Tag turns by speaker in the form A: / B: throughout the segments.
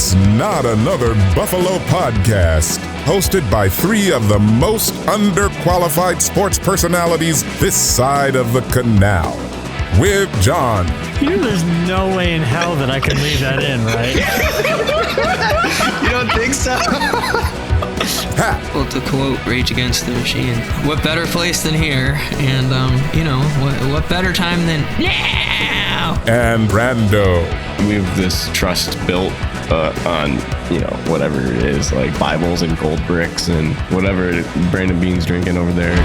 A: It's Not Another Buffalo Podcast, hosted by three of the most underqualified sports personalities this side of the canal. With John.
B: There's no way in hell that I can leave that in, right?
C: You don't think so? Well, to quote Rage Against the Machine, what better place than here? And, what better time than now?
A: And Brando.
D: We have this trust built on, whatever it is, like Bibles and gold bricks and whatever Brandon Bean's drinking over there.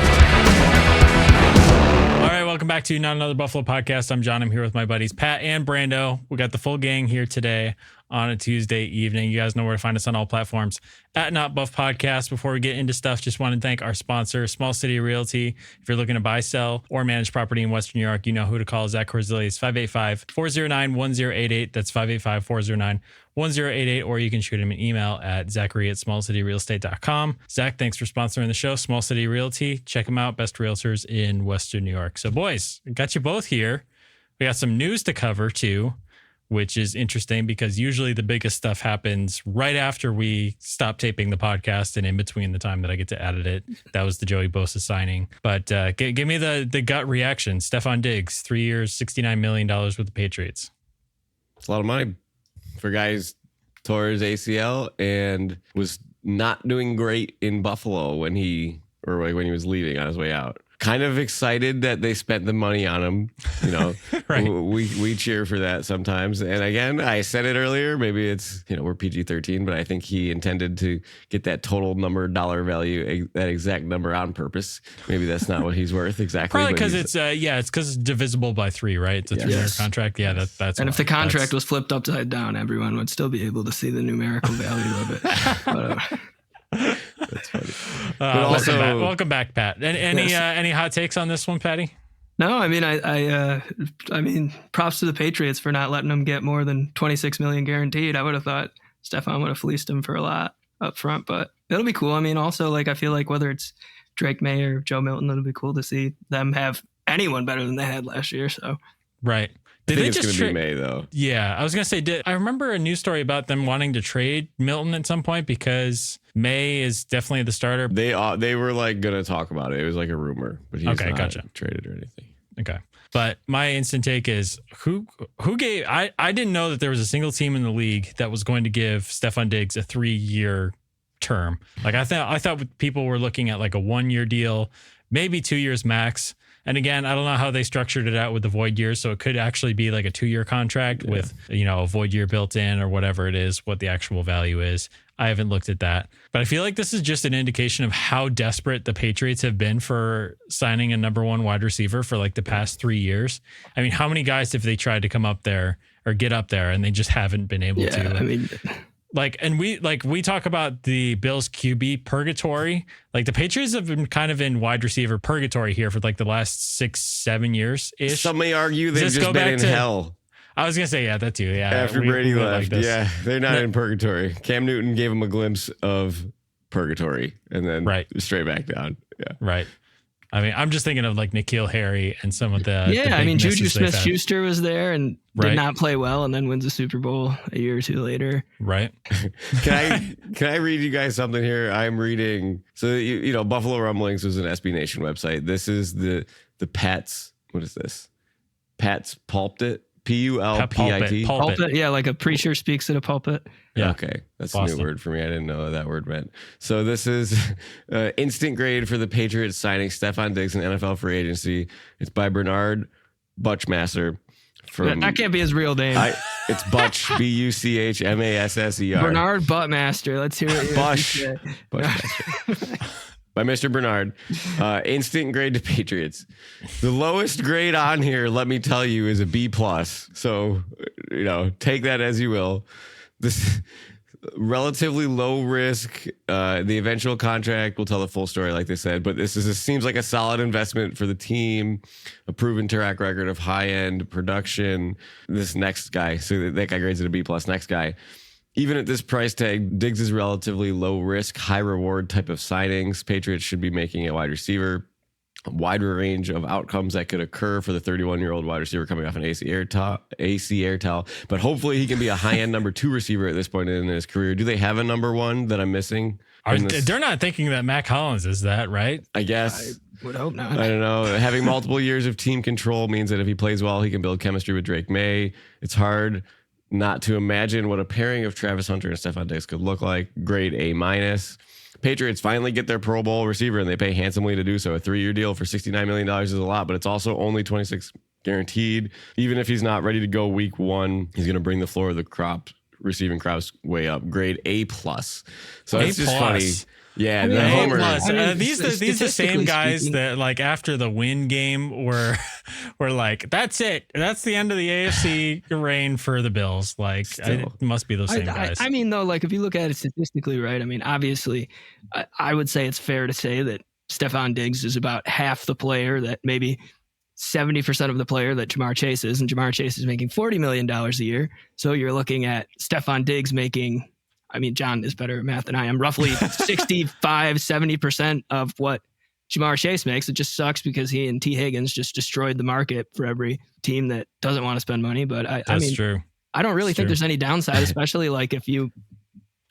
B: Welcome back to Not Another Buffalo Podcast. I'm John. I'm here with my buddies Pat and Brando. We got the full gang here today on a Tuesday evening. You guys know where to find us on all platforms at Not Buff Podcast. Before we get into stuff, just want to thank our sponsor, Small City Realty. If you're looking to buy, sell, or manage property in Western New York, you know who to call. Zach Korzelius, 585-409-1088. That's 585-409-1088. Or you can shoot him an email at Zachary@smallcityrealestate.com. Zach, thanks for sponsoring the show. Small City Realty. Check them out. Best realtors in Western New York. So boys, we got you both here. We got some news to cover too, which is interesting because usually the biggest stuff happens right after we stop taping the podcast and in between the time that I get to edit it. That was the Joey Bosa signing. But give me the gut reaction. Stefon Diggs, 3 years, $69 million with the Patriots.
D: It's a lot of money for guys tore his ACL and was not doing great in Buffalo when he was leaving on his way out. Kind of excited that they spent the money on him.
B: Right.
D: We cheer for that sometimes. And again, I said it earlier, maybe it's, we're PG-13, but I think he intended to get that total dollar value, that exact number on purpose. Maybe that's not what he's worth exactly.
B: Probably because it's because it's divisible by 3, right? It's a 3-year contract. Yeah, that's.
C: And if the contract was flipped upside down, everyone would still be able to see the numerical value of it.
D: That's funny.
B: Welcome back, Pat. Any hot takes on this one, Patty?
C: No, I mean, I mean, props to the Patriots for not letting them get more than $26 million guaranteed. I would have thought Stefon would have fleeced him for a lot up front, but it'll be cool. I mean, also, I feel like whether it's Drake May or Joe Milton, it'll be cool to see them have anyone better than they had last year. So,
B: right.
D: I think it's going to be May, though.
B: Yeah, I was going to say, I remember a news story about them wanting to trade Milton at some point because May is definitely the starter.
D: They were going to talk about it. It was like a rumor, but he's not traded or anything.
B: Okay. But my instant take is who gave, I didn't know that there was a single team in the league that was going to give Stefon Diggs a 3-year term. I thought people were looking at a 1-year deal, maybe 2 years max. And again, I don't know how they structured it out with the void years. So it could actually be a 2-year contract with, a void year built in or whatever it is, what the actual value is. I haven't looked at that. But I feel like this is just an indication of how desperate the Patriots have been for signing a number 1 wide receiver for the past 3 years. I mean, how many guys have they tried to come up there or get up there and they just haven't been able to?
C: I mean...
B: And we talk about the Bills QB purgatory. The Patriots have been kind of in wide receiver purgatory here for the last 6-7 years ish.
D: Some may argue they've just been in hell.
B: I was gonna say that too. Yeah,
D: after Brady left, they're not in purgatory. Cam Newton gave him a glimpse of purgatory, and then straight back down. Yeah,
B: right. I mean, I'm just thinking of N'Keal Harry and some of the
C: Juju Smith-Schuster was there and did not play well, and then wins the Super Bowl a year or two later.
B: Right.
D: Can I read you guys something here? I'm reading. So Buffalo Rumblings was an SB Nation website. This is the Pats. What is this? Pats Pulpit. Pulpit.
C: Pulpit. Yeah, a preacher speaks at a pulpit.
D: Yeah. Okay. That's Boston. A new word for me. I didn't know what that word meant. So this is instant grade for the Patriots signing Stefon Diggs in NFL free agency. It's by Bernard Buchmasser.
C: That can't be his real name.
D: It's Butch, Buchmasser.
C: Bernard Buttmaster. Let's hear it.
D: Buchmasser. By Mr. Bernard. Instant grade to Patriots. The lowest grade on here, let me tell you, is a B+. So, take that as you will. This relatively low risk. The eventual contract will tell the full story, like they said. But this seems like a solid investment for the team. A proven track record of high-end production. This next guy, so that guy grades it a B+. Next guy. Even at this price tag, Diggs is relatively low risk, high reward type of signings. Patriots should be making a wide receiver. wider range of outcomes that could occur for the 31-year-old wide receiver coming off an AC air towel. But hopefully he can be a high-end number 2 receiver at this point in his career. Do they have a number 1 that I'm missing?
B: They're not thinking that Mac Hollins is that, right?
D: I guess.
C: I would hope not.
D: I don't know. Having multiple years of team control means that if he plays well, he can build chemistry with Drake May. It's hard not to imagine what a pairing of Travis Hunter and Stefon Diggs could look like. Grade A-. Patriots finally get their Pro Bowl receiver, and they pay handsomely to do so. A 3-year deal for $69 million is a lot, but it's also only $26 guaranteed. Even if he's not ready to go week 1, he's going to bring the floor of the receiving crops way up. Grade A+. So it's just funny. Yeah, the homer.
B: These are the same guys that like after the win game were like, that's it. That's the end of the AFC reign for the Bills. Like it must be those same guys.
C: I mean, though, like if you look at it statistically, right? I mean, obviously, I would say it's fair to say that Stefon Diggs is about half the player that maybe 70% of the player that Ja'Marr Chase is, and Ja'Marr Chase is making $40 million a year. So you're looking at Stefon Diggs making, I mean, John is better at math than I am, roughly 65-70% of what Ja'Marr Chase makes. It just sucks because he and T. Higgins just destroyed the market for every team that doesn't want to spend money. But I mean,
B: true.
C: I don't really think there's any downside, especially like if you,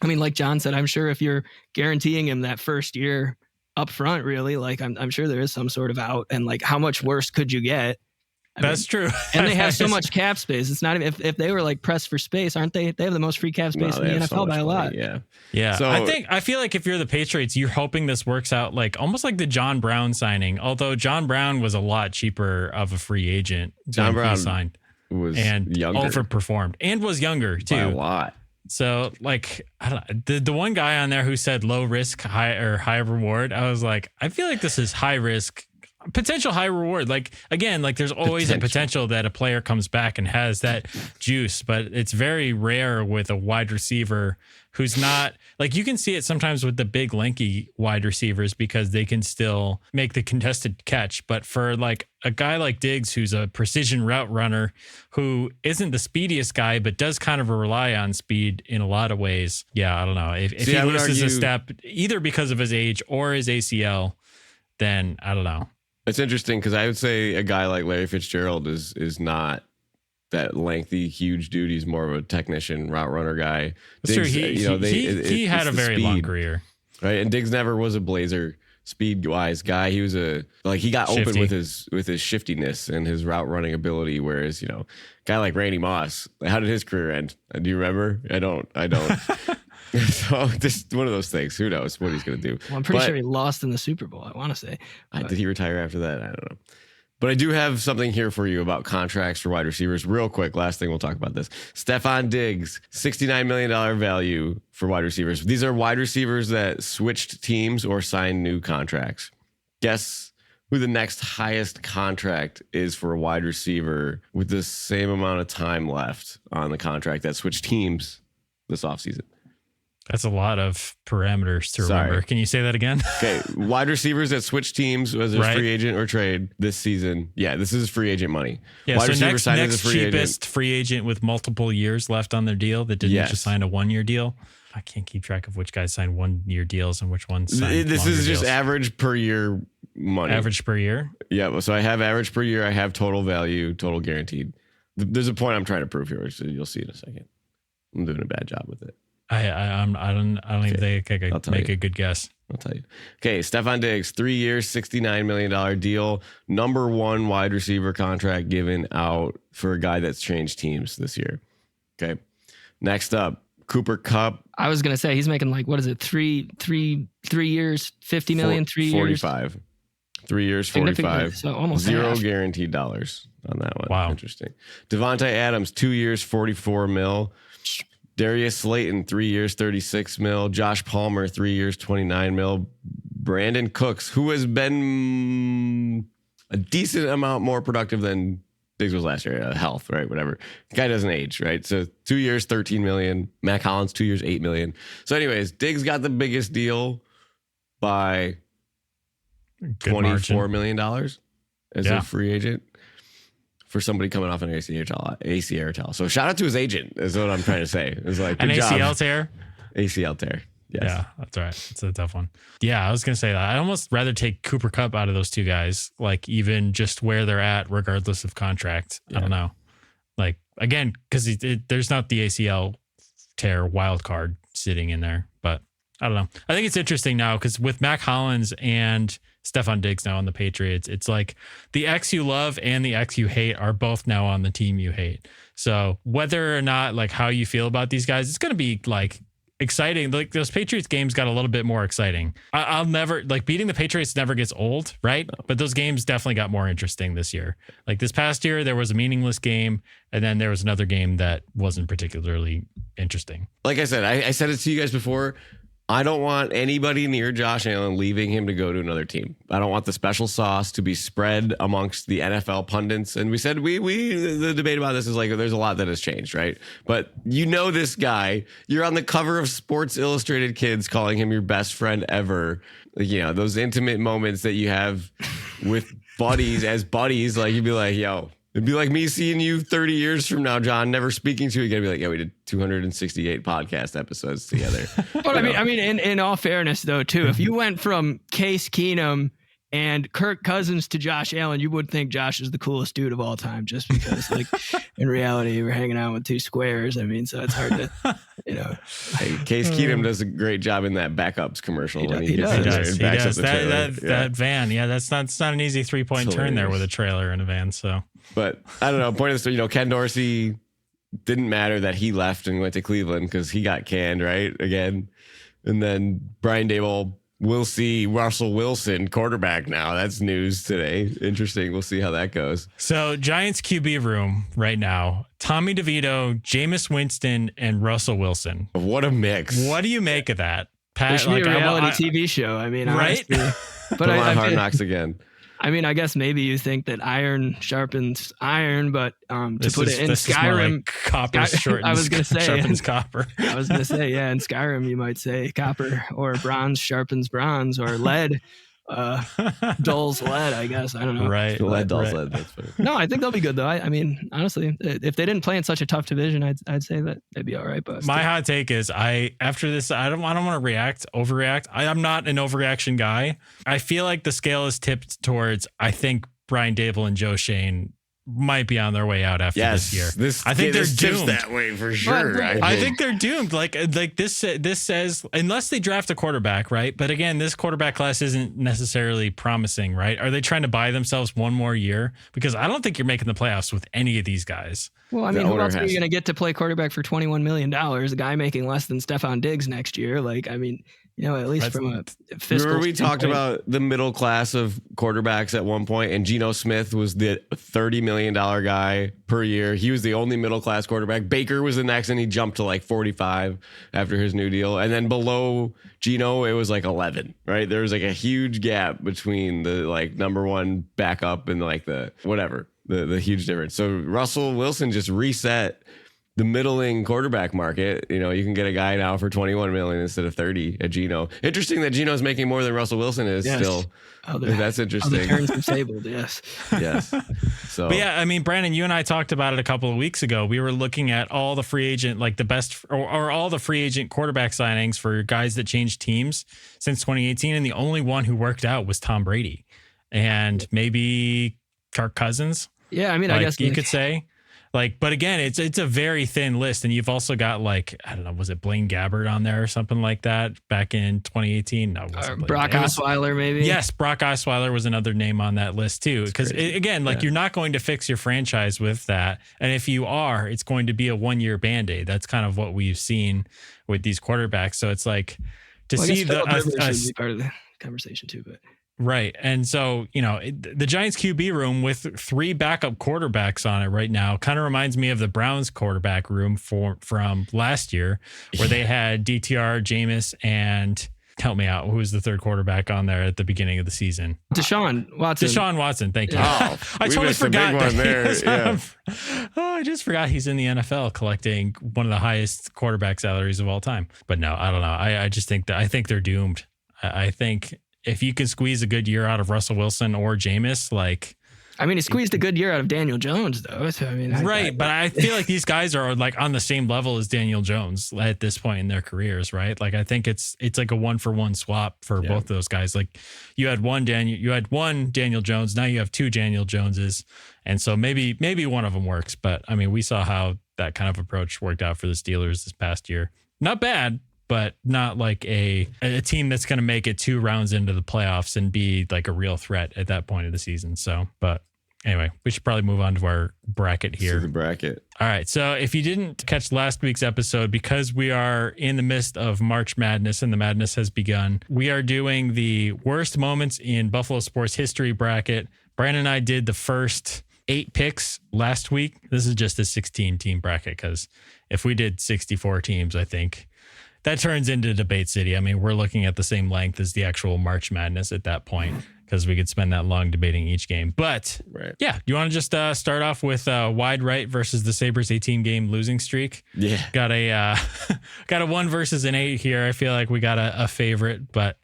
C: I mean, like John said, I'm sure if you're guaranteeing him that first year up front, really, like I'm sure there is some sort of out, and like how much worse could you get?
B: That's true.
C: And they have so much cap space. It's not even if they were like pressed for space, aren't they? They have the most free cap space in the NFL by a lot.
D: Yeah.
B: So I feel like if you're the Patriots, you're hoping this works out like almost like the John Brown signing. Although John Brown was a lot cheaper of a free agent.
D: John Brown
B: signed
D: was
B: and
D: younger.
B: Overperformed and was younger too.
D: By a lot.
B: So like I don't know, the one guy on there who said low risk, high reward, I was like, I feel like this is high risk, potential high reward. Like again, like there's always a potential that a player comes back and has that juice, but it's very rare with a wide receiver who's not like, you can see it sometimes with the big lanky wide receivers because they can still make the contested catch. But for like a guy like Diggs, who's a precision route runner, who isn't the speediest guy, but does kind of rely on speed in a lot of ways. Yeah. I don't know if he loses a step either because of his age or his ACL, then I don't know.
D: It's interesting because I would say a guy like Larry Fitzgerald is not that lengthy, huge dude. He's more of a technician, route runner guy.
B: Diggs, he had a very long career,
D: right? And Diggs never was a blazer speed wise guy. He was he got shifty. Open with his shiftiness and his route running ability. Whereas a guy like Randy Moss, how did his career end? Do you remember? I don't. So just one of those things. Who knows what he's going to do?
C: Well, I'm pretty sure he lost in the Super Bowl, I want to say.
D: Did he retire after that? I don't know. But I do have something here for you about contracts for wide receivers. Real quick, last thing we'll talk about this. Stefon Diggs, $69 million value for wide receivers. These are wide receivers that switched teams or signed new contracts. Guess who the next highest contract is for a wide receiver with the same amount of time left on the contract that switched teams this offseason?
B: That's a lot of parameters to remember. Can you say that again?
D: Okay. Wide receivers that switch teams as a free agent or trade this season. Yeah, this is free agent money.
B: Yeah,
D: wide
B: so
D: receiver
B: next cheapest free agent with multiple years left on their deal that didn't just sign a 1-year deal. I can't keep track of which guys signed 1-year deals and which ones signed
D: This is just
B: deals.
D: Average per year money.
B: Average per year?
D: Yeah, so I have average per year. I have total value, total guaranteed. There's a point I'm trying to prove here, so you'll see in a second. I'm doing a bad job with it.
B: I don't even think I could make a good guess.
D: I'll tell you. Okay, Stefon Diggs, 3 years, $69 million deal. Number 1 wide receiver contract given out for a guy that's changed teams this year. Okay. Next up, Cooper Kupp.
C: I was gonna say he's making like, what is it, 3 years, 50 million, 3 years?
D: 45. 3 years, 45.
C: So almost
D: zero
C: half.
D: guaranteed dollars on that one.
B: Wow.
D: Interesting. Devontae Adams, 2 years, $44 million. Darius Slayton, 3 years, $36 million. Josh Palmer, 3 years, $29 million. Brandon Cooks, who has been a decent amount more productive than Diggs was last year. Health, right? Whatever. The guy doesn't age, right? So 2 years, $13 million. Mac Hollins, 2 years, $8 million. So anyways, Diggs got the biggest deal by $24 million as a free agent. For somebody coming off an AC air towel. So shout out to his agent is what I'm trying to say. It's like,
B: an
D: good
B: ACL
D: job.
B: tear?
D: ACL tear. Yes.
B: Yeah, that's right. It's a tough one. Yeah, I was gonna say that. I'd almost rather take Cooper Kupp out of those two guys, like even just where they're at, regardless of contract.
D: Yeah.
B: I don't know. Like again, because there's not the ACL tear wild card sitting in there, but I don't know. I think it's interesting now because with Mac Hollins and Stephon Diggs now on the Patriots, it's like the X you love and the X you hate are both now on the team you hate. So whether or not like how you feel about these guys, it's going to be like exciting. Like those Patriots games got a little bit more exciting. I'll never like beating the Patriots never gets old, right? No. But those games definitely got more interesting this year. Like this past year, there was a meaningless game, and then there was another game that wasn't particularly interesting.
D: Like I said, I said it to you guys before. I don't want anybody near Josh Allen leaving him to go to another team. I don't want the special sauce to be spread amongst the NFL pundits. And we said the debate about this is like there's a lot that has changed, right? But you know this guy. You're on the cover of Sports Illustrated Kids calling him your best friend ever. Like, you know, those intimate moments that you have with buddies as buddies. Like you'd be like, yo. It'd be like me seeing you 30 years from now, John, never speaking to you again. Be like, yeah, we did 268 podcast episodes together.
C: But I mean, in all fairness, though, too, if you went from Case Keenum and Kirk Cousins to Josh Allen, you would think Josh is the coolest dude of all time, just because, like, in reality, we're hanging out with two squares. I mean, so it's hard to, you know.
D: Hey, Case Keenum does a great job in that backups commercial.
C: He does.
B: That van. Yeah, that's not an easy 3-point turn there with a trailer and a van. So.
D: But I don't know. Point of the story, you know, Ken Dorsey didn't matter that he left and went to Cleveland because he got canned, right? Again. And then Brian Daboll, we'll see Russell Wilson, quarterback now. That's news today. Interesting. We'll see how that goes.
B: So Giants QB room right now, Tommy DeVito, Jameis Winston, and Russell Wilson.
D: What a mix.
B: What do you make of that? Pat,
C: it should be a reality TV show. I mean,
B: right?
C: Honestly,
D: but I Hard Knocks again.
C: I mean, I guess maybe you think that iron sharpens iron, but to put it in Skyrim,
B: like copper
C: I was going to say
B: sharpens copper.
C: I was going to say, yeah, in Skyrim you might say copper or bronze sharpens bronze or lead dulls lead. I guess I don't know.
B: Right,
D: lead dulls lead. That's funny.
C: No, I think they'll be good though. I mean, honestly, if they didn't play in such a tough division, I'd say that they'd be all right. But
B: my hot take is, after this, I don't want to overreact. I'm not an overreaction guy. I feel like the scale is tipped towards. I think Brian Daboll and Joe Shane might be on their way out after this year. I think they're doomed
D: that way for sure.
B: I think they're doomed. Like this says, unless they draft a quarterback, right? But again, this quarterback class isn't necessarily promising, right? Are they trying to buy themselves one more year? Because I don't think you're making the playoffs with any of these guys.
C: Well, I mean, who else are you going to get to play quarterback for $21 million? A guy making less than Stephon Diggs next year. Like, I mean, you know, at least from a fiscal
D: Remember we talked about the middle class of quarterbacks at one point, and Geno Smith was the $30 million guy per year. He was the only middle class quarterback. Baker was the next, and he jumped to like 45 after his new deal. And then below Geno, it was like 11, right? There was like a huge gap between the like number one backup and like the whatever, the huge difference. So Russell Wilson just reset the middling quarterback market. You know, you can get a guy now for 21 million instead of 30 at Geno. Interesting that Geno's making more than Russell Wilson is still. That's interesting.
C: Other turns disabled, yes.
D: Yes. So,
B: but yeah, I mean, Brandon, you and I talked about it a couple of weeks ago. We were looking at all the free agent, like the best or all the free agent quarterback signings for guys that changed teams since 2018. And the only one who worked out was Tom Brady and maybe Kirk Cousins.
C: Yeah. I mean,
B: like,
C: I guess
B: you could say. Like, but again, it's a very thin list, and you've also got like, I don't know, was it Blaine Gabbert on there or something like that back in 2018? No, it wasn't
C: Brock Osweiler, maybe.
B: Yes, Brock Osweiler was another name on that list too. Because again, like you're not going to fix your franchise with that, and if you are, it's going to be a 1-year Band-Aid. That's kind of what we've seen with these quarterbacks. So it's like to see
C: should be part of the conversation too, but.
B: Right. And so, you know, the Giants QB room with 3 backup quarterbacks on it right now kind of reminds me of the Browns quarterback room from last year where they had DTR, Jameis, and help me out. Who was the third quarterback on there at the beginning of the season?
C: Deshaun Watson.
B: Thank you.
D: Oh,
B: I totally forgot that.
D: Yeah.
B: I just forgot he's in the NFL collecting one of the highest quarterback salaries of all time. But no, I don't know. I just think I think they're doomed. I think if you can squeeze a good year out of Russell Wilson or Jameis, like
C: I mean, he squeezed a good year out of Daniel Jones, though. So, I mean,
B: but I feel like these guys are like on the same level as Daniel Jones at this point in their careers, right? Like, I think it's like a 1-for-1 swap for both of those guys. Like, you had one Daniel Jones, now you have two Daniel Joneses, and so maybe one of them works. But I mean, we saw how that kind of approach worked out for the Steelers this past year. Not bad, but not like a team that's going to make it 2 rounds into the playoffs and be like a real threat at that point of the season. So, but anyway, we should probably move on to our bracket here.
D: The bracket.
B: All right. So if you didn't catch last week's episode, because we are in the midst of March Madness and the madness has begun, we are doing the worst moments in Buffalo sports history bracket. Brandon and I did the first 8 picks last week. This is just a 16-team bracket, because if we did 64 teams, I think that turns into Debate City. I mean, we're looking at the same length as the actual March Madness at that point, because we could spend that long debating each game. But yeah, you want to just start off with wide right versus the Sabres 18-game losing streak?
D: Yeah.
B: Got a 1 versus an 8 here. I feel like we got a favorite. But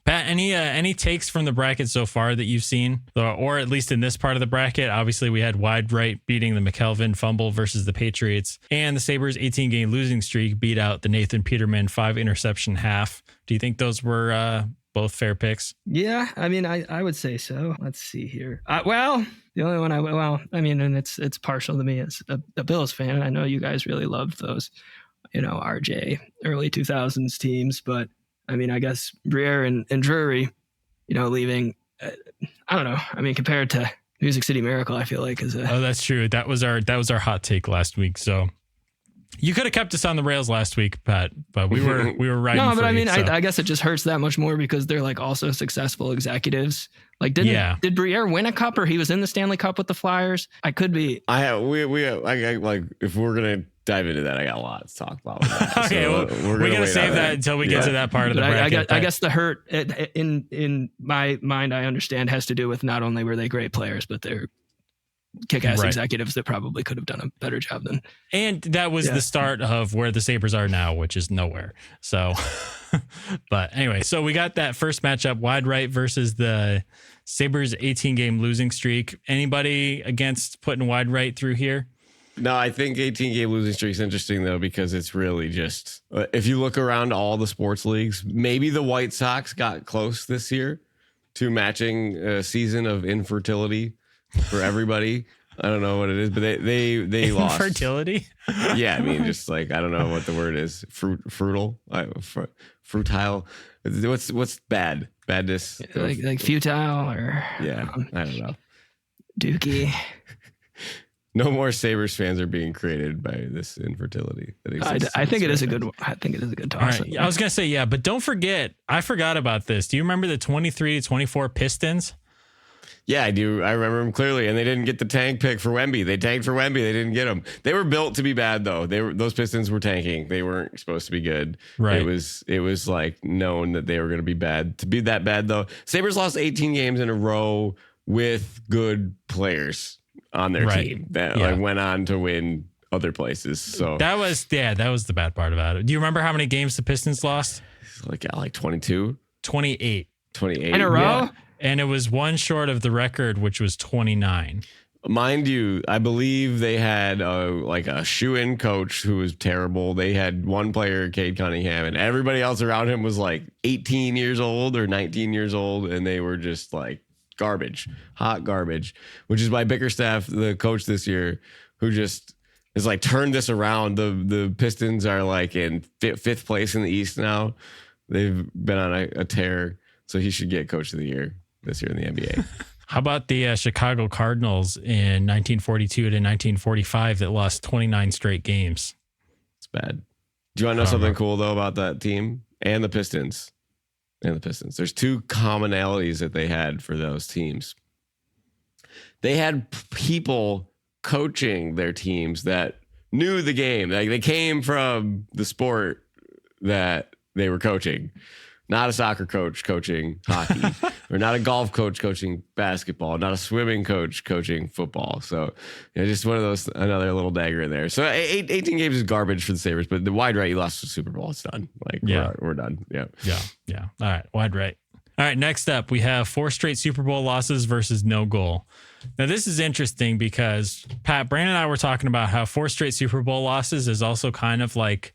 B: Pat, any takes from the bracket so far that you've seen, or at least in this part of the bracket? Obviously, we had wide right beating the McKelvin fumble versus the Patriots, and the Sabres 18-game losing streak beat out the Nathan Peterman 5-interception half. Do you think those were both fair picks?
C: Yeah, I mean, I would say so. Let's see here. Well, the only one I mean, and it's partial to me as a Bills fan. I know you guys really loved those, RJ early 2000s teams, but I mean, I guess Briere and Drury, leaving, I don't know. I mean, compared to Music City Miracle, I feel like
B: Oh, that's true. That was our hot take last week. So you could have kept us on the rails last week, Pat, but we were right.
C: No, but I mean, I guess it just hurts that much more because they're like also successful executives. Like, did Briere win a cup, or he was in the Stanley Cup with the Flyers? I could be.
D: I like, if we're gonna dive into that, I got a lot to talk about.
B: Okay,
D: so
B: we're gonna save that until we get to that part of the bracket.
C: I guess the hurt in my mind, I understand, has to do with not only were they great players, but they're kick-ass executives that probably could have done a better job than.
B: And that was the start of where the Sabres are now, which is nowhere. So, but anyway, so we got that first matchup, wide right versus the Sabres 18-game losing streak. Anybody against putting wide right through here?
D: No, I think 18-game losing streak is interesting, though, because it's really just, if you look around all the sports leagues, maybe the White Sox got close this year to matching a season of infertility for everybody. I don't know what it is, but they lost.
B: Infertility?
D: Yeah, I mean, just like, I don't know what the word is. Fruitile. What's bad? Badness.
C: Like futile, or
D: yeah, I don't know.
C: Dookie.
D: No more Sabres fans are being created by this infertility.
C: I think it is a good. I think it is a good toss.
B: Right. I was gonna say, yeah, but don't forget. I forgot about this. Do you remember the 23-24 Pistons?
D: Yeah, I do. I remember them clearly, and they didn't get the tank pick for Wemby. They tanked for Wemby. They didn't get him. They were built to be bad, though. Those Pistons were tanking. They weren't supposed to be good.
B: Right.
D: It was like known that they were going to be bad. To be that bad, though, Sabres lost 18 games in a row with good players on their team that like went on to win other places. So
B: that was the bad part about it. Do you remember how many games the Pistons lost?
D: Like 22,
B: 28
C: in a row.
B: Yeah. And it was one short of the record, which was 29.
D: Mind you, I believe they had a shoe-in coach who was terrible. They had one player, Cade Cunningham, and everybody else around him was like 18 years old or 19 years old, and they were just like garbage, hot garbage, which is why Bickerstaff, the coach this year, who just is like turned this around. The Pistons are like in fifth place in the East now. They've been on a tear, so he should get Coach of the Year this year in the NBA.
B: How about the Chicago Cardinals in 1942 to 1945 that lost 29 straight games?
D: It's bad. Do you want to know something cool, though, about that team and the Pistons? There's two commonalities that they had for those teams. They had people coaching their teams that knew the game. Like, they came from the sport that they were coaching. Not a soccer coach coaching hockey, or not a golf coach coaching basketball, not a swimming coach coaching football. So, just one of those, another little dagger in there. So 18 games is garbage for the Sabres, but the wide right, you lost the Super Bowl. It's done. Like, we're done. Yeah.
B: All right. Wide right. All right, next up, we have 4 straight Super Bowl losses versus no goal. Now, this is interesting because, Pat, Brandon and I were talking about how 4 straight Super Bowl losses is also kind of like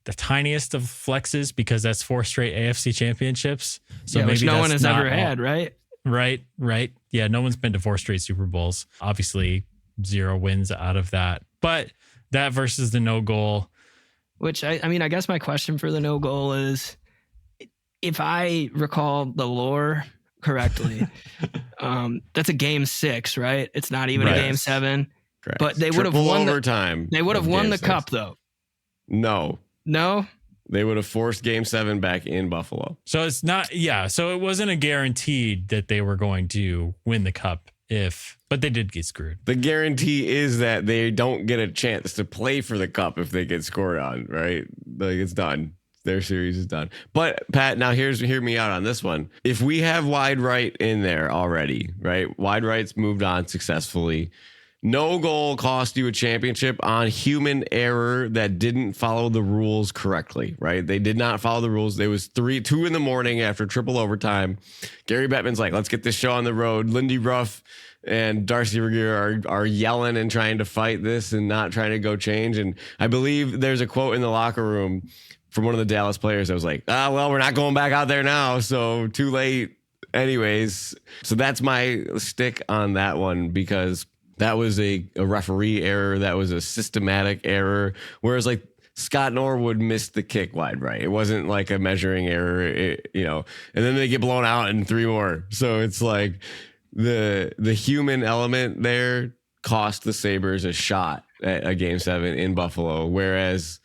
B: the tiniest of flexes because that's 4 straight AFC championships. So maybe
C: which no one has ever had, right?
B: Right. Yeah, no one's been to 4 straight Super Bowls. Obviously, 0 wins out of that. But that versus the no goal.
C: Which, I mean, I guess my question for the no goal is, if I recall the lore correctly, that's a game 6, right? It's not even a game 7.
D: Correct.
C: But they would have won
D: overtime.
C: They would have won the cup, though.
D: No. They would have forced game 7 back in Buffalo.
B: So it's not, yeah. So it wasn't a guaranteed that they were going to win the cup but they did get screwed.
D: The guarantee is that they don't get a chance to play for the cup if they get scored on, right? Like, it's done. Their series is done. But Pat, now hear me out on this one. If we have wide right in there already, right? Wide right's moved on successfully. No goal cost you a championship on human error that didn't follow the rules correctly, right? They did not follow the rules. There was 2 a.m. after triple overtime. Gary Bettman's like, let's get this show on the road. Lindy Ruff and Darcy Regier are yelling and trying to fight this and not trying to go change. And I believe there's a quote in the locker room from one of the Dallas players that was like, well, we're not going back out there now, so too late. Anyways, so that's my stick on that one because that was a referee error. That was a systematic error. Whereas like Scott Norwood missed the kick wide right. It wasn't like a measuring error, and then they get blown out in 3 more. So it's like the human element there cost the Sabres a shot at a game 7 in Buffalo. Whereas,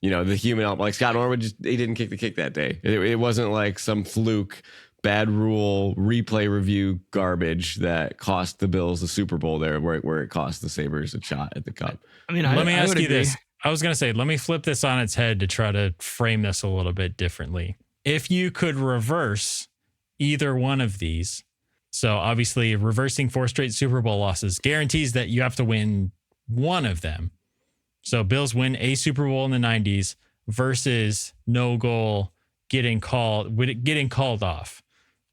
D: the human element, like Scott Norwood, he didn't kick the kick that day. It wasn't like some fluke bad rule replay review garbage that cost the Bills the Super Bowl there where it cost the Sabres a shot at the cup.
C: I mean,
B: let me ask you this. I was going to say, let me flip this on its head to try to frame this a little bit differently. If you could reverse either one of these, so obviously reversing 4 straight Super Bowl losses guarantees that you have to win one of them. So Bills win a Super Bowl in the 90s versus no goal getting called off.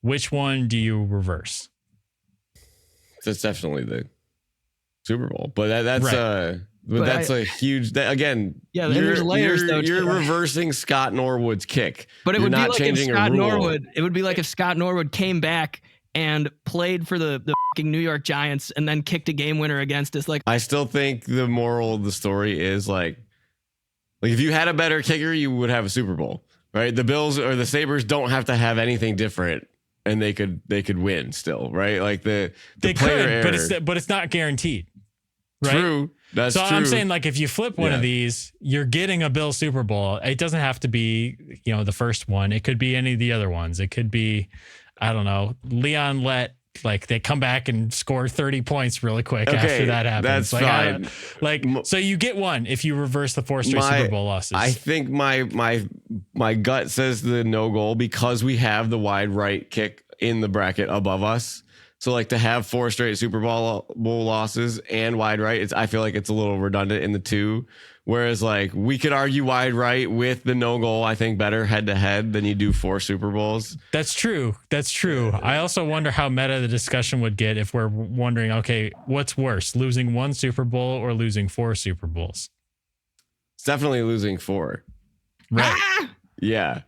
B: Which one do you reverse?
D: That's definitely the Super Bowl, but that's
B: right.
D: That's a huge. Again,
C: yeah. There's layers.
D: You're reversing Scott Norwood's kick,
C: but it would be like if Scott
D: Norwood.
C: It would be like if Scott Norwood came back and played for the fucking New York Giants and then kicked a game winner against us. Like,
D: I still think the moral of the story is like if you had a better kicker, you would have a Super Bowl, right? The Bills or the Sabres don't have to have anything different. And they could win still, right? Like they player
B: could,
D: error.
B: but it's not guaranteed, right?
D: True, that's
B: so
D: true.
B: I'm saying like if you flip one of these, you're getting a Bill Super Bowl. It doesn't have to be the first one. It could be any of the other ones. It could be, I don't know, Leon Lett. Like they come back and score 30 points really quick after that happens.
D: That's fine.
B: So you get one if you reverse the 4 straight Super Bowl losses.
D: I think my gut says the no goal because we have the wide right kick in the bracket above us. So like to have 4 straight Super Bowl losses and wide right, I feel like it's a little redundant in the 2. Whereas like we could argue wide right with the no goal, I think better head to head than you do 4 Super Bowls.
B: That's true. I also wonder how meta the discussion would get if we're wondering, okay, what's worse, losing 1 Super Bowl or losing 4 Super Bowls?
D: It's definitely losing 4.
B: Right.
D: Yeah.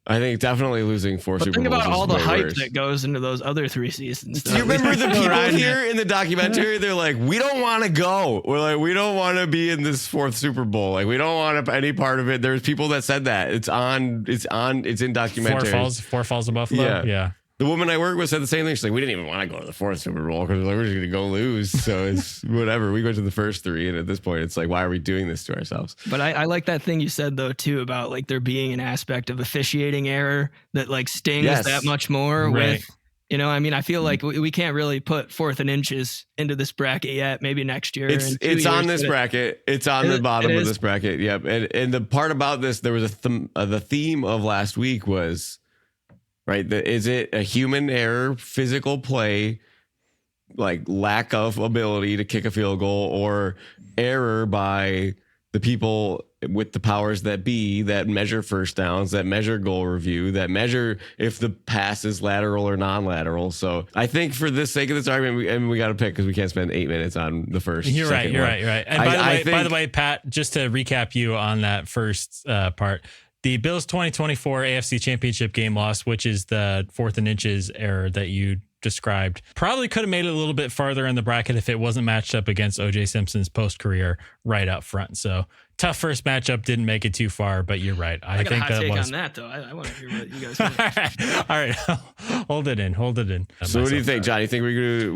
D: I think definitely losing 4 Super Bowls.
C: Think about all the hype
D: worse.
C: that goes into those other 3 seasons.
D: Do you remember the people here in the documentary? They're like, we don't want to go. We're like, we don't want to be in this 4th Super Bowl. Like, we don't want any part of it. There's people that said that. It's in documentary.
B: Four Falls of Buffalo. Yeah.
D: The woman I work with said the same thing. She's like, we didn't even want to go to the 4th Super Bowl because we're just going to go lose. So it's whatever. We go to the first 3. And at this point, it's like, why are we doing this to ourselves?
C: But I like that thing you said, though, too, about like there being an aspect of officiating error that like stings that much more with, I mean, I feel like we can't really put 4th and inches into this bracket yet. Maybe next year.
D: It's on this bracket. It's on the bottom of this bracket. Yep. And the part about this, there was the theme of last week was, right. Is it a human error, physical play, like lack of ability to kick a field goal, or error by the people with the powers that be that measure first downs, that measure goal review, that measure if the pass is lateral or non-lateral. So I think for the sake of this argument, we got to pick because we can't spend 8 minutes on the first.
B: You're right. And by the way, Pat, just to recap you on that first part, the Bills 2024 AFC Championship game loss, which is the 4th and inches error that you described, probably could have made it a little bit farther in the bracket if it wasn't matched up against OJ Simpson's post-career right up front. So tough first matchup, didn't make it too far, but you're right. I think
C: that
B: was
C: on that though. I want to hear what you guys think.
B: All right. Hold it in.
D: So what do you think, John? You think what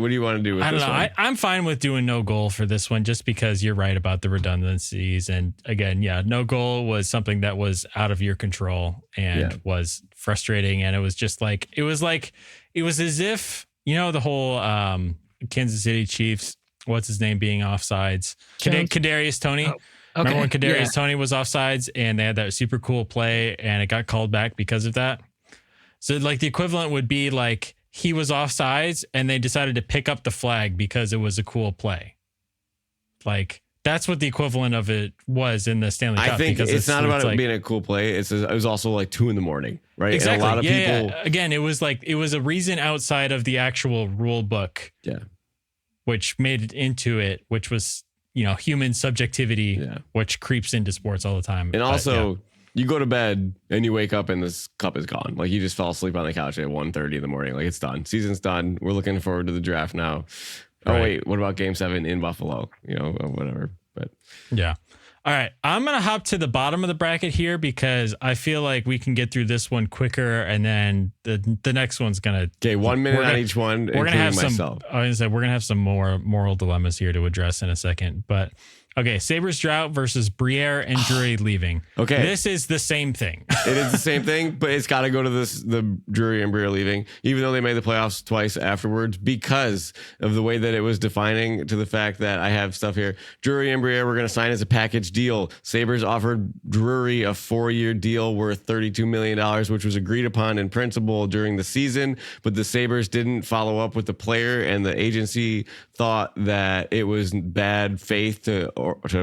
D: do you want to do with this one?
B: I don't know. I'm fine with doing no goal for this one just because you're right about the redundancies. And again, no goal was something that was out of your control and was frustrating. And it was just like, it was as if, the whole Kansas City Chiefs, what's his name, being offsides. Kadarius Toney.
C: Oh, okay.
B: Remember when Kadarius Toney was offsides and they had that super cool play and it got called back because of that? So like the equivalent would be like he was offsides and they decided to pick up the flag because it was a cool play. Like that's what the equivalent of it was in the Stanley Cup.
D: I think it's not about it being a cool play. It was also like 2 a.m, right?
B: Exactly.
D: And a lot of people.
B: Yeah. Again, it was a reason outside of the actual rule book.
D: Yeah.
B: Which made it into it, which was, human subjectivity, which creeps into sports all the time.
D: And also, you go to bed and you wake up and this cup is gone. Like you just fell asleep on the couch at 1:30 in the morning. Like it's done. Season's done. We're looking forward to the draft now. Right. Oh, wait, what about Game 7 in Buffalo? Whatever. But
B: yeah. All right. I'm going to hop to the bottom of the bracket here because I feel like we can get through this one quicker. And then the next one's going to.
D: Okay. 1 minute on each one.
B: We're going to have
D: myself.
B: we're going to have some more moral dilemmas here to address in a second. But okay. Sabres drought versus Briere and Drury leaving.
D: Okay.
B: This is the same thing.
D: It is the same thing, but it's got to go to the Drury and Briere leaving, even though they made the playoffs twice afterwards because of the way that it was defining to the fact that I have stuff here. Drury and Briere were going to sign as a package deal. Sabres offered Drury a 4-year deal worth $32 million, which was agreed upon in principle during the season, but the Sabres didn't follow up with the player, and the agency thought that it was bad faith to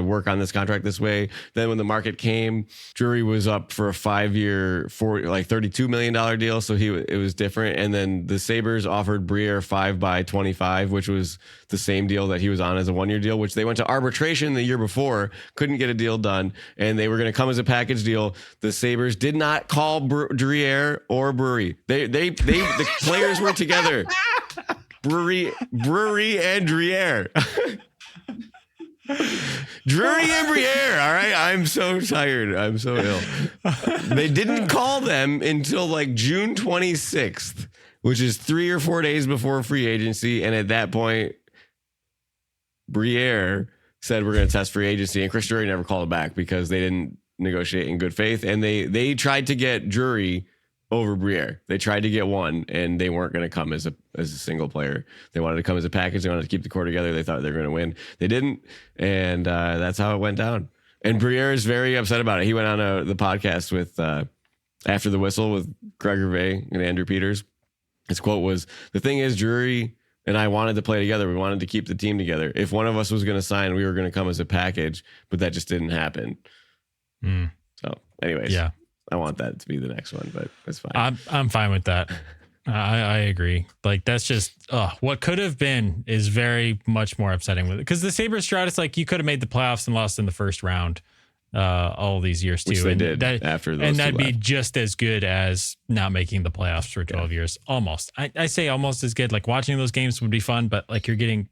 D: work on this contract this way. Then when the market came, Drury was up for a 5-year $32 million deal. So it was different. And then the Sabres offered Briere 5 by 25, which was the same deal that he was on as a 1-year deal, which they went to arbitration the year before, couldn't get a deal done. And they were going to come as a package deal. The Sabres did not call Briere or Brewery. The players were together. Brewery and Briere. Drury and Briere. All right. I'm so tired. I'm so ill. They didn't call them until like June 26th, which is 3 or 4 days before free agency. And at that point, Briere said, we're going to test free agency. And Chris Drury never called it back because they didn't negotiate in good faith. And they tried to get Drury over Briere. They tried to get one, and they weren't going to come as a single player. They wanted to come as a package. They wanted to keep the core together. They thought they were going to win. They didn't, and that's how it went down. And Briere is very upset about it. He went on the podcast with After the Whistle with Greg Gervais and Andrew Peters. His quote was, "The thing is, Drury and I wanted to play together. We wanted to keep the team together. If one of us was going to sign, we were going to come as a package, but that just didn't happen." So anyways,
B: yeah.
D: I want that to be the next one, but it's fine.
B: I'm fine with that. I agree. Like that's just what could have been is very much more upsetting with it because the Sabres drought. It's like you could have made the playoffs and lost in the first round all these years too.
D: Which they did after those,
B: and that'd be just as good as not making the playoffs for 12 years. Almost. I say almost as good. Like watching those games would be fun, but like you're getting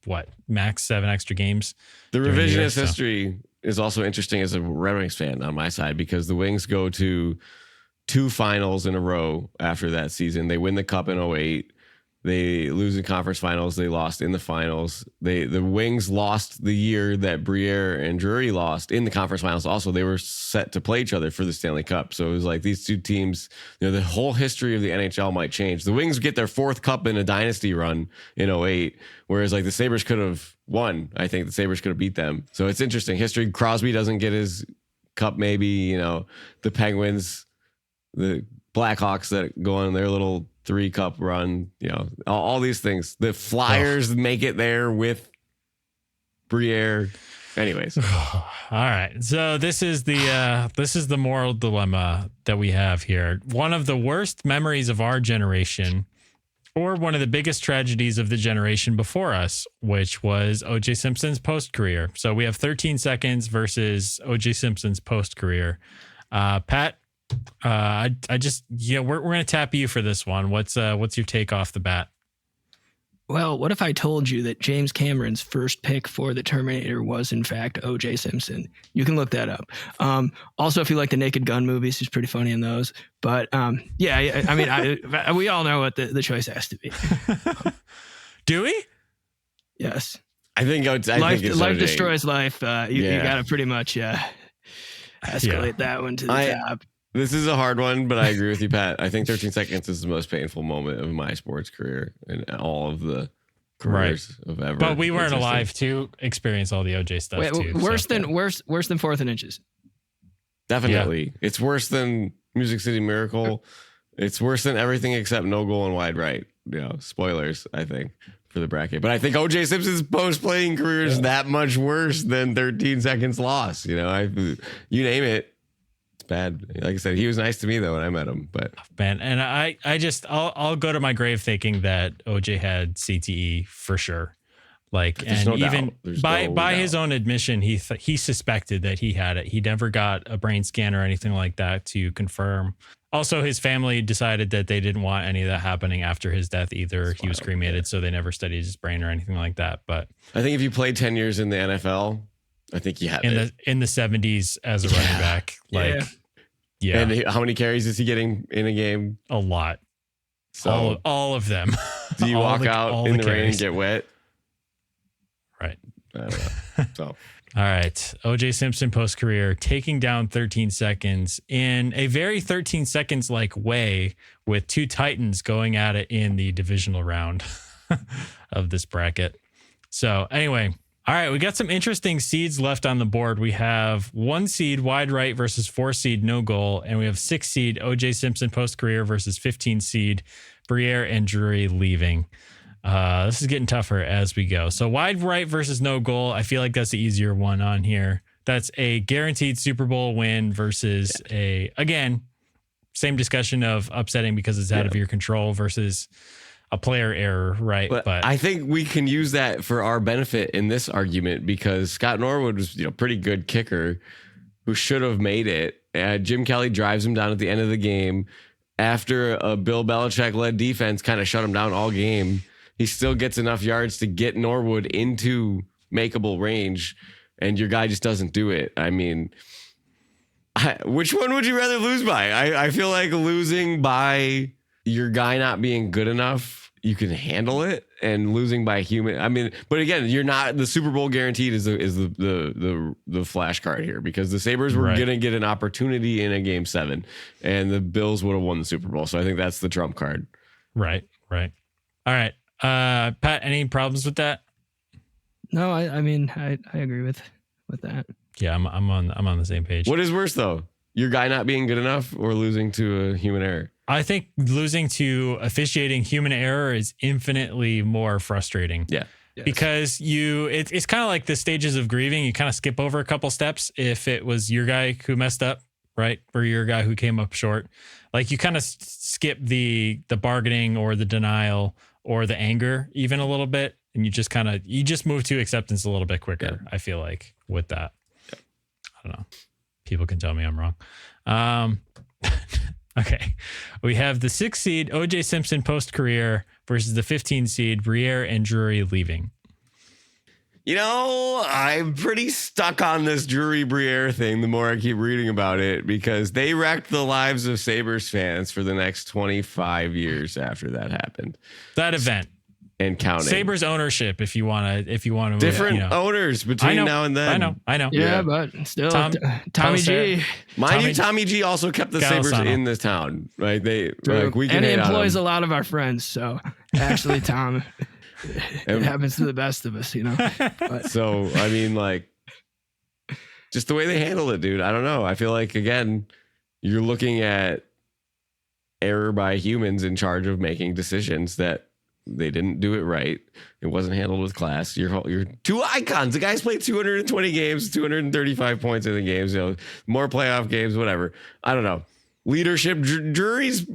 B: max 7 extra games.
D: The revisionist history is also interesting as a Red Wings fan on my side because the Wings go to 2 finals in a row after that season. They win the Cup in 2008. They lose in conference finals. They lost in the finals. The Wings lost the year that Briere and Drury lost in the conference finals. Also, they were set to play each other for the Stanley Cup. So it was like these 2 teams, the whole history of the NHL might change. The Wings get their 4th cup in a dynasty run in 2008, whereas like the Sabres could have won. I think the Sabres could have beat them. So it's interesting. History, Crosby doesn't get his cup maybe, the Penguins, the Blackhawks that go on their little 3-cup run, all these things. The Flyers make it there with Briere. Anyways.
B: All right. So this is the moral dilemma that we have here. One of the worst memories of our generation, or one of the biggest tragedies of the generation before us, which was O.J. Simpson's post-career. So we have 13 seconds versus O.J. Simpson's post-career. Pat, we're going to tap you for this one. What's your take off the bat?
C: Well, what if I told you that James Cameron's first pick for the Terminator was, in fact, O.J. Simpson? You can look that up. Also, if you like the Naked Gun movies, he's pretty funny in those. But we all know what the choice has to be.
B: Do we?
C: Yes.
D: I think it's
C: life
D: OJ.
C: destroys life. You got to pretty much escalate that one to the top.
D: This is a hard one, but I agree with you, Pat. I think 13 seconds is the most painful moment of my sports career and all of the careers of ever.
B: But we weren't alive to experience all the OJ stuff.
C: Worse than Fourth and Inches.
D: Definitely.
B: Yeah.
D: It's worse than Music City Miracle. It's worse than everything except No Goal and Wide Right. Spoilers, I think, for the bracket. But I think O.J. Simpson's post-playing career is that much worse than 13 seconds loss. You name it. Bad. Like I said, he was nice to me though when I met him. But
B: man, and I'll go to my grave thinking that OJ had CTE for sure. Like, and even by his own admission, he suspected that he had it. He never got a brain scan or anything like that to confirm. Also, his family decided that they didn't want any of that happening after his death either. He was cremated, so they never studied his brain or anything like that. But
D: I think if you played 10 years in the NFL, I think you had it.
B: In the 70s as a running back. Yeah.
D: And how many carries is he getting in a game?
B: A lot.
D: So
B: all of them.
D: Do you walk out in the rain and get wet?
B: Right.
D: I don't know. So.
B: All right. O.J. Simpson post-career taking down 13 seconds in a very 13 seconds like way with two Titans going at it in the divisional round of this bracket. So anyway, all right, we got some interesting seeds left on the board. We have 1 seed Wide Right versus 4 seed No Goal, and we have 6 seed O.J. Simpson post-career versus 15 seed Briere and Drury leaving. This is getting tougher as we go. So Wide Right versus No Goal, I feel like that's the easier one on here. That's a guaranteed Super Bowl win versus again, same discussion of upsetting because it's out of your control versus a player error, right?
D: But I think we can use that for our benefit in this argument because Scott Norwood was, pretty good kicker who should have made it. Jim Kelly drives him down at the end of the game after a Bill Belichick led defense kind of shut him down all game. He still gets enough yards to get Norwood into makeable range, and your guy just doesn't do it. I mean, which one would you rather lose by? I feel like losing by your guy not being good enough, you can handle it, and losing by a human. I mean, but again, you're not the Super Bowl guaranteed is the flash card here because the Sabres were going to get an opportunity in a game 7 and the Bills would have won the Super Bowl. So I think that's the trump card.
B: Right. All right. Pat, any problems with that?
C: No, I agree with that.
B: Yeah, I'm on the same page.
D: What is worse though? Your guy not being good enough or losing to a human error?
B: I think losing to officiating human error is infinitely more frustrating.
D: Yeah.
C: Yes.
B: Because it's kind of like the stages of grieving. You kind of skip over a couple steps if it was your guy who messed up, right? Or your guy who came up short. Like you kind of skip the bargaining or the denial or the anger even a little bit. And you just move to acceptance a little bit quicker. I feel like with that. I don't know. People can tell me I'm wrong. Okay. We have the 6 seed O.J. Simpson post-career versus the 15 seed Briere and Drury leaving.
D: I'm pretty stuck on this Drury Briere thing the more I keep reading about it because they wrecked the lives of Sabres fans for the next 25 years after that happened.
B: That event.
D: And counting.
B: Sabres ownership, if you want to
D: different owners between now and then.
B: I know.
C: Yeah, but still, Tommy G.
D: Mind you, Tommy G also kept the Sabres in this town, right? We can.
C: And he employs a lot of our friends. So actually, Tom, it happens to the best of us, But.
D: So I mean, just the way they handled it, dude. I don't know. I feel like again, you're looking at error by humans in charge of making decisions that They didn't do it right. It wasn't handled with class. You're two icons. The guy's played 220 games, 235 points in the games, more playoff games, whatever. I don't know. Leadership. Drury's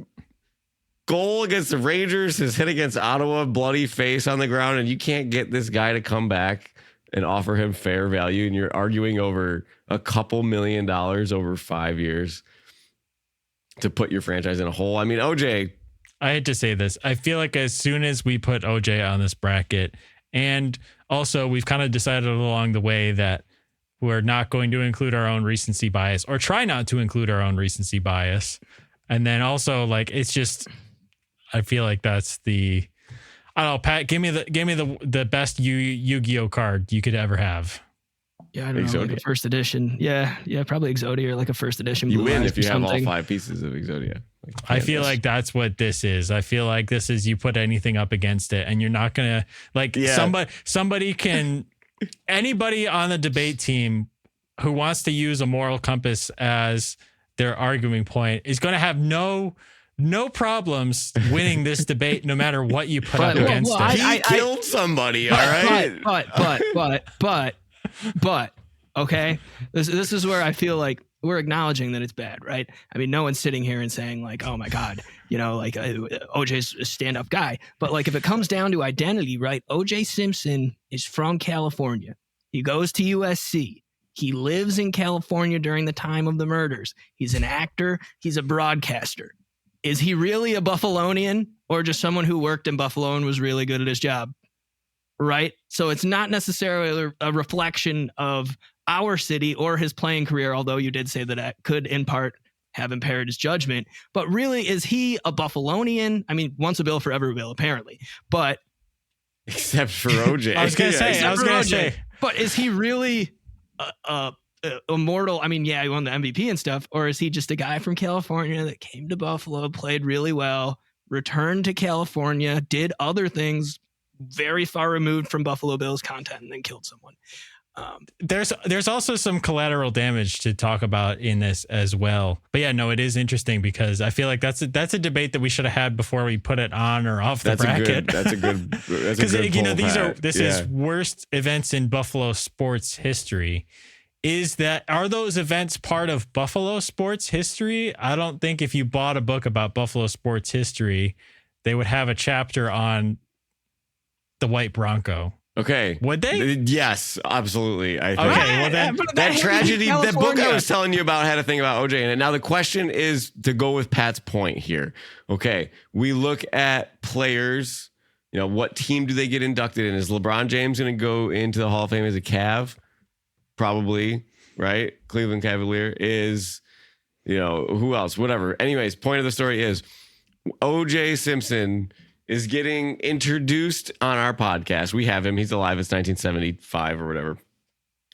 D: goal against the Rangers, his hit against Ottawa, bloody face on the ground, and you can't get this guy to come back and offer him fair value, and you're arguing over a couple $1 million over 5 years to put your franchise in a hole. I mean, OJ.
B: I hate to say this. I feel like as soon as we put OJ on this bracket, and also we've kind of decided along the way that we're not going to include our own recency bias, or try not to include our own recency bias. And then also, like, it's just, I feel like that's the, I don't know, Pat, give me the best Yu-Gi-Oh card you could ever have.
C: Yeah, I don't know, like a first edition. Yeah, probably Exodia or like a first edition.
D: You win if you have all 5 pieces of Exodia.
B: I feel like that's what this is. I feel like this is, you put anything up against it and you're not going to, somebody can, anybody on the debate team who wants to use a moral compass as their arguing point is going to have no problems winning this debate, no matter what you put up against it.
D: He killed somebody, all right?
C: But okay, this is where I feel like we're acknowledging that it's bad, right? I mean, no one's sitting here and saying like, oh my God, like OJ's a stand-up guy. But like, if it comes down to identity, right? OJ Simpson is from California. He goes to USC. He lives in California during the time of the murders. He's an actor. He's a broadcaster. Is he really a Buffalonian, or just someone who worked in Buffalo and was really good at his job? Right? So it's not necessarily a reflection of our city or his playing career, although you did say that could in part have impaired his judgment. But really, is he a Buffalonian? I mean, once a Bill, forever a Bill, apparently. But
D: except for OJ.
B: I was going to say.
C: But is he really immortal? I mean, yeah, he won the MVP and stuff. Or is he just a guy from California that came to Buffalo, played really well, returned to California, did other things very far removed from Buffalo Bills content, and then killed someone?
B: There's also some collateral damage to talk about in this as well. But yeah, no, it is interesting because I feel like that's a debate that we should have had before we put it on or off the bracket.
D: That's a good because
B: this is worst events in Buffalo sports history. Are those events part of Buffalo sports history? I don't think if you bought a book about Buffalo sports history, they would have a chapter on the white Bronco.
D: Okay.
B: Would they?
D: Yes, absolutely. I think.
B: Okay, well then,
D: that tragedy, that book I was telling you about had a thing about OJ in it. Now the question is to go with Pat's point here. Okay, we look at players. What team do they get inducted in? Is LeBron James going to go into the Hall of Fame as a Cav? Probably, right? Cleveland Cavalier is, who else? Whatever. Anyways, point of the story is OJ Simpson is getting introduced on our podcast. We have him. He's alive. It's 1975 or whatever.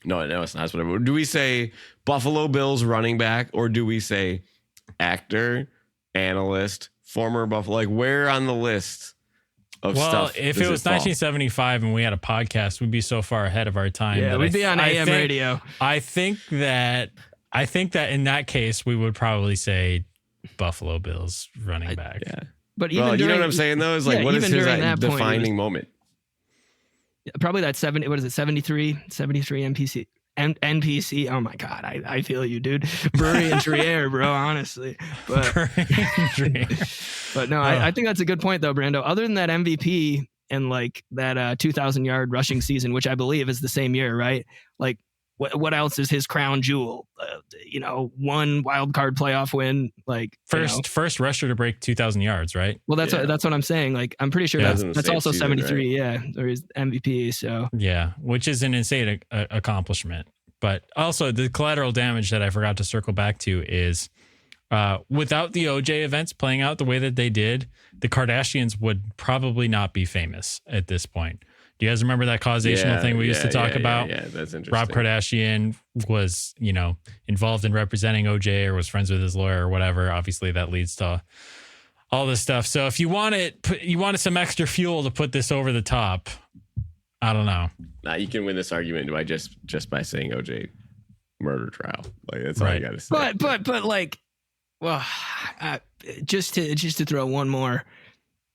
D: No, it's not. It's whatever. Do we say Buffalo Bills running back, or do we say actor, analyst, former Buffalo? Like, where on the list of stuff?
B: Well, if it was 1975 and we had a podcast, we'd be so far ahead of our time.
C: Yeah, we'd be on AM radio.
B: I think that in that case, we would probably say Buffalo Bills running back.
D: Yeah.
C: But even
D: you know what I'm saying though, is like, what is his defining moment?
C: Probably that 73 NPC. Oh my God, I feel you, dude. Brewery and Trier, bro, honestly. But no, I think that's a good point though, Brando. Other than that MVP and like that 2,000-yard rushing season, which I believe is the same year, right? Like, what else is his crown jewel? One wild card playoff win, like
B: first rusher to break 2,000 yards, right?
C: Well, that's what I'm saying. Like, I'm pretty sure that's also season, 73, right? Yeah, or his MVP. So
B: yeah, which is an insane accomplishment. But also the collateral damage that I forgot to circle back to is without the OJ events playing out the way that they did, the Kardashians would probably not be famous at this point. Do you guys remember that causational thing we used to talk about?
D: Yeah, that's interesting.
B: Rob Kardashian was, involved in representing OJ or was friends with his lawyer or whatever. Obviously, that leads to all this stuff. So if you wanted some extra fuel to put this over the top, I don't know.
D: Nah, you can win this argument by just by saying OJ murder trial. Like, that's all you got to say.
C: But like, well, just to throw one more.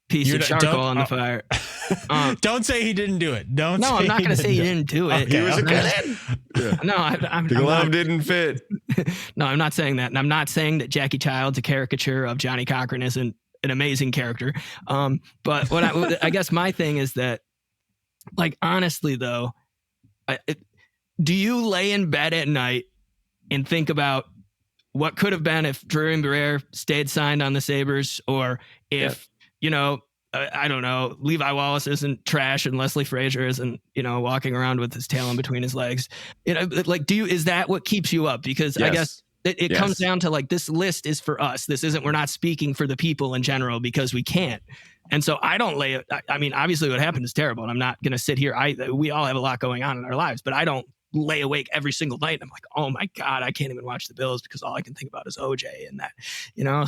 C: piece of charcoal on the fire.
B: Don't say he didn't do it.
C: No, I'm not going to say he didn't do it.
D: He was a good.
C: No,
D: the glove didn't fit.
C: No, I'm not saying that. And I'm not saying that Jackie Child's a caricature of Johnny Cochran isn't an amazing character. But what I guess my thing is that, like, honestly, though, do you lay in bed at night and think about what could have been if Drury and Briere stayed signed on the Sabres, or if, I don't know, Levi Wallace isn't trash and Leslie Frazier isn't, walking around with his tail in between his legs? Is that what keeps you up? Because I guess it comes down to, like, this list is for us. We're not speaking for the people in general because we can't. And so I don't lay it. I mean, obviously what happened is terrible, and I'm not going to sit here. We all have a lot going on in our lives, but I don't lay awake every single night. And I'm like, oh my God, I can't even watch the Bills because all I can think about is OJ and that,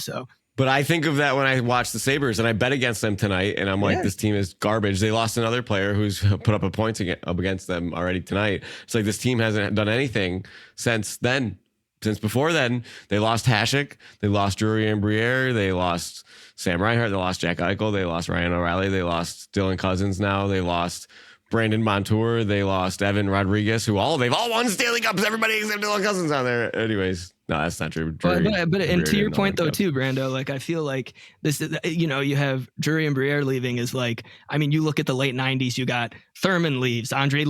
C: so. But
D: I think of that when I watch the Sabres, and I bet against them tonight, and I'm like, this team is garbage. They lost another player who's put up a point up against them already tonight. It's like this team hasn't done anything since then. Since before then, they lost Hasek, they lost Drury and Briere, they lost Sam Reinhart, they lost Jack Eichel, they lost Ryan O'Reilly, they lost Dylan Cousins now, they lost Brandon Montour, they lost Evan Rodriguez, they've all won Stanley Cups, everybody except Dylan Cousins on there. Anyways, no, that's not true.
C: But and to your point though too, Brando, like, I feel like this, you have Drury and Briere leaving is like, I mean, you look at the late 90s, you got Thurman leaves, Andre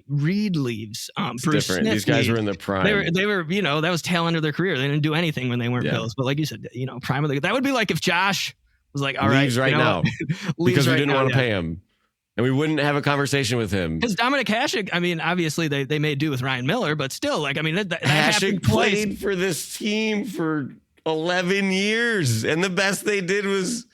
C: Reed leaves, Bruce
D: different.
C: Smith
D: These guys
C: leaves.
D: were in the prime.
C: They were, that was tail end of their career. They didn't do anything when they weren't Bills. But like you said, prime of the, that would be like if Josh was like, all
D: leaves
C: right
D: now because we didn't want to pay him. And we wouldn't have a conversation with him.
C: Because Dominic Hasek, I mean, obviously they made do with Ryan Miller, but still, like, I mean, that
D: Hasek played for this team for 11 years, and the best they did was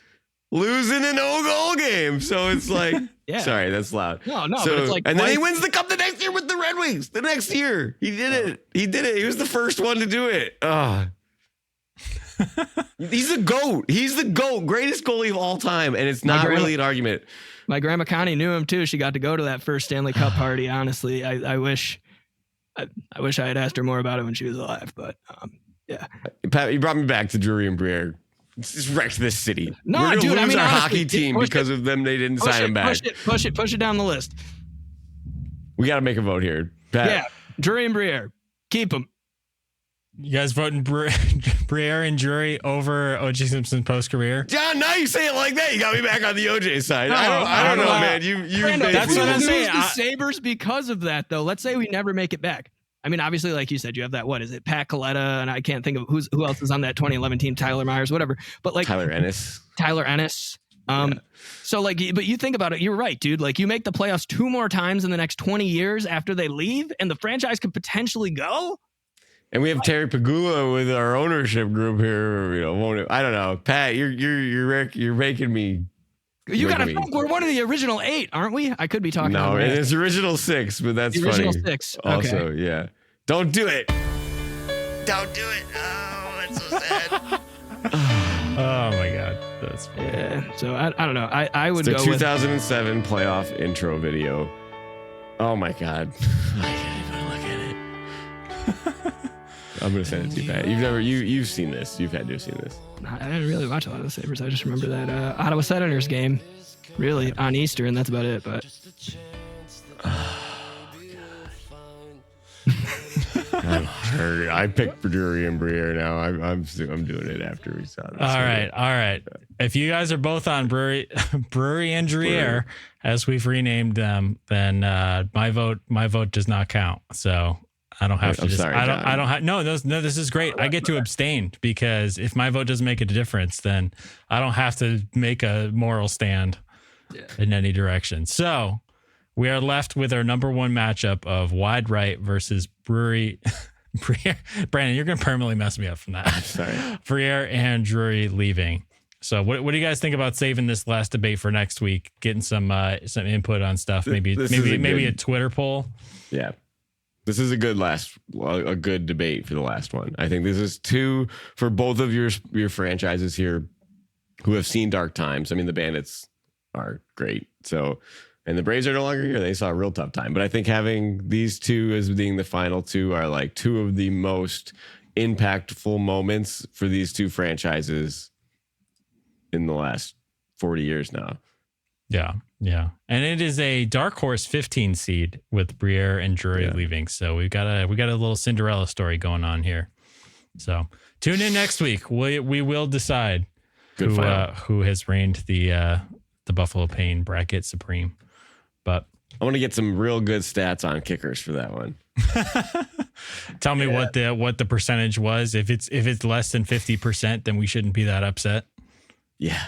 D: losing an no-goal game. So it's like, sorry, that's loud.
C: No, but it's like,
D: and then he wins the cup the next year with the Red Wings. The next year, he did it. He was the first one to do it. He's the GOAT. He's the GOAT, greatest goalie of all time, and it's not really an argument.
C: My grandma Connie knew him too. She got to go to that first Stanley Cup party. Honestly, I wish I had asked her more about it when she was alive. But
D: Pat, you brought me back to Drury and Briere. Just wrecked this city.
C: No,
D: we're
C: dude,
D: lose
C: honestly,
D: our hockey team because of them. They didn't sign him back.
C: Push it down the list.
D: We got to make a vote here, Pat.
C: Yeah, Drury and Briere, keep them.
B: You guys voting Briere and Drury over O.J. Simpson's post-career?
D: John, now you say it like that. You got me back on the O.J. side. I don't know, man.
B: That's what I'm saying.
C: The Sabres because of that, though. Let's say we never make it back. I mean, obviously, like you said, you have that. What is it? Pat Coletta, and I can't think of who else is on that 2011 team. Tyler Myers, whatever. But like
D: Tyler Ennis.
C: So like, but you think about it. You're right, dude. Like, you make the playoffs 2 more times in the next 20 years after they leave, and the franchise could potentially go.
D: And we have Terry Pagula with our ownership group here. I don't know, Pat. You're making me.
C: You gotta think we're one of the original 8, aren't we? I could be talking.
D: No, it's original 6, but that's
C: the original
D: funny.
C: 6. Okay.
D: Also, yeah. Don't do it. Don't do it. Oh, that's so sad.
B: Oh my God, that's funny.
C: Yeah. So I don't know. I would
D: go
C: with
D: the 2007 playoff intro video. Oh my God. I can't even look at it. I'm gonna send it to you, Pat. You've seen this. You've had to have seen this.
C: I didn't really watch a lot of the Sabres. I just remember that Ottawa Senators game, really, on Easter, and that's about it. But
D: I'm hurt. I picked Drury and Briere now. I'm doing it after we saw this.
B: All right. If you guys are both on Brewery and Drury, as we've renamed them, then my vote does not count. So I don't have to. This is great. I get to abstain because if my vote doesn't make a difference, then I don't have to make a moral stand in any direction. So we are left with our number 1 matchup of Wide Right versus Brewery. Brandon, you're going to permanently mess me up from that.
D: I'm sorry.
B: Briere and Drury leaving. So what do you guys think about saving this last debate for next week? Getting some input on stuff. Maybe a Twitter poll.
D: Yeah. This is a good debate for the last one. I think this is 2 for both of your franchises here who have seen dark times. I mean, the Bandits are great. So, and the Braves are no longer here. They saw a real tough time. But I think having these 2 as being the final 2 are like 2 of the most impactful moments for these 2 franchises in the last 40 years now.
B: Yeah. Yeah. And it is a dark horse 15 seed with Briere and Drury leaving. So we got a little Cinderella story going on here. So tune in next week. We will decide who has reigned the Buffalo Pain bracket supreme. But
D: I want to get some real good stats on kickers for that one.
B: Tell me what the percentage was. If it's less than 50%, then we shouldn't be that upset.
D: Yeah.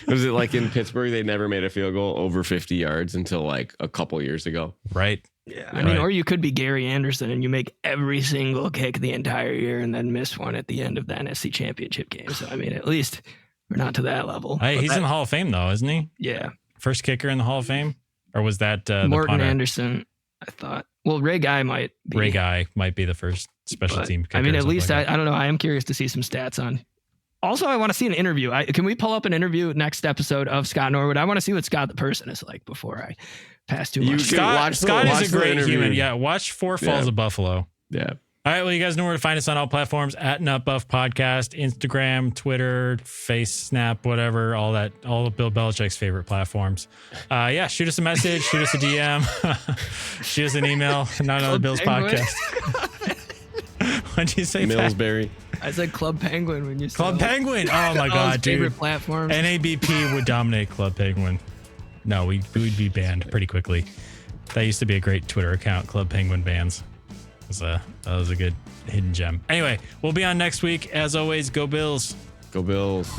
D: Was it like in Pittsburgh, they never made a field goal over 50 yards until like a couple years ago?
B: Right.
C: Yeah. I mean, or you could be Gary Anderson and you make every single kick the entire year and then miss one at the end of the NFC Championship game. So, I mean, at least we're not to that level.
B: Hey, he's in the Hall of Fame, though, isn't he?
C: Yeah.
B: First kicker in the Hall of Fame? Or was that
C: Morton Anderson, I thought. Well, Ray Guy might be.
B: Ray Guy might be the first special team kicker.
C: I mean, at least, I don't know. I am curious to see some stats on. Also, I want to see an interview. Can we pull up an interview next episode of Scott Norwood? I want to see what Scott the person is like before I pass too much.
B: Scott is a great human. Yeah, watch Four Falls of Buffalo.
D: Yeah.
B: All right, well, you guys know where to find us on all platforms at NutBuff Podcast, Instagram, Twitter, Face, Snap, whatever, all of Bill Belichick's favorite platforms. Shoot us a message, shoot us a DM, shoot us an email, Not Another Bills Podcast. What'd you say,
D: Millsbury?
C: I said Club Penguin when you said
B: Club Penguin. Oh my God, dude.
C: Favorite platforms.
B: NABP would dominate Club Penguin. No, we'd be banned pretty quickly. That used to be a great Twitter account, Club Penguin Bans. That was a good hidden gem. Anyway, we'll be on next week. As always, go Bills.
D: Go Bills.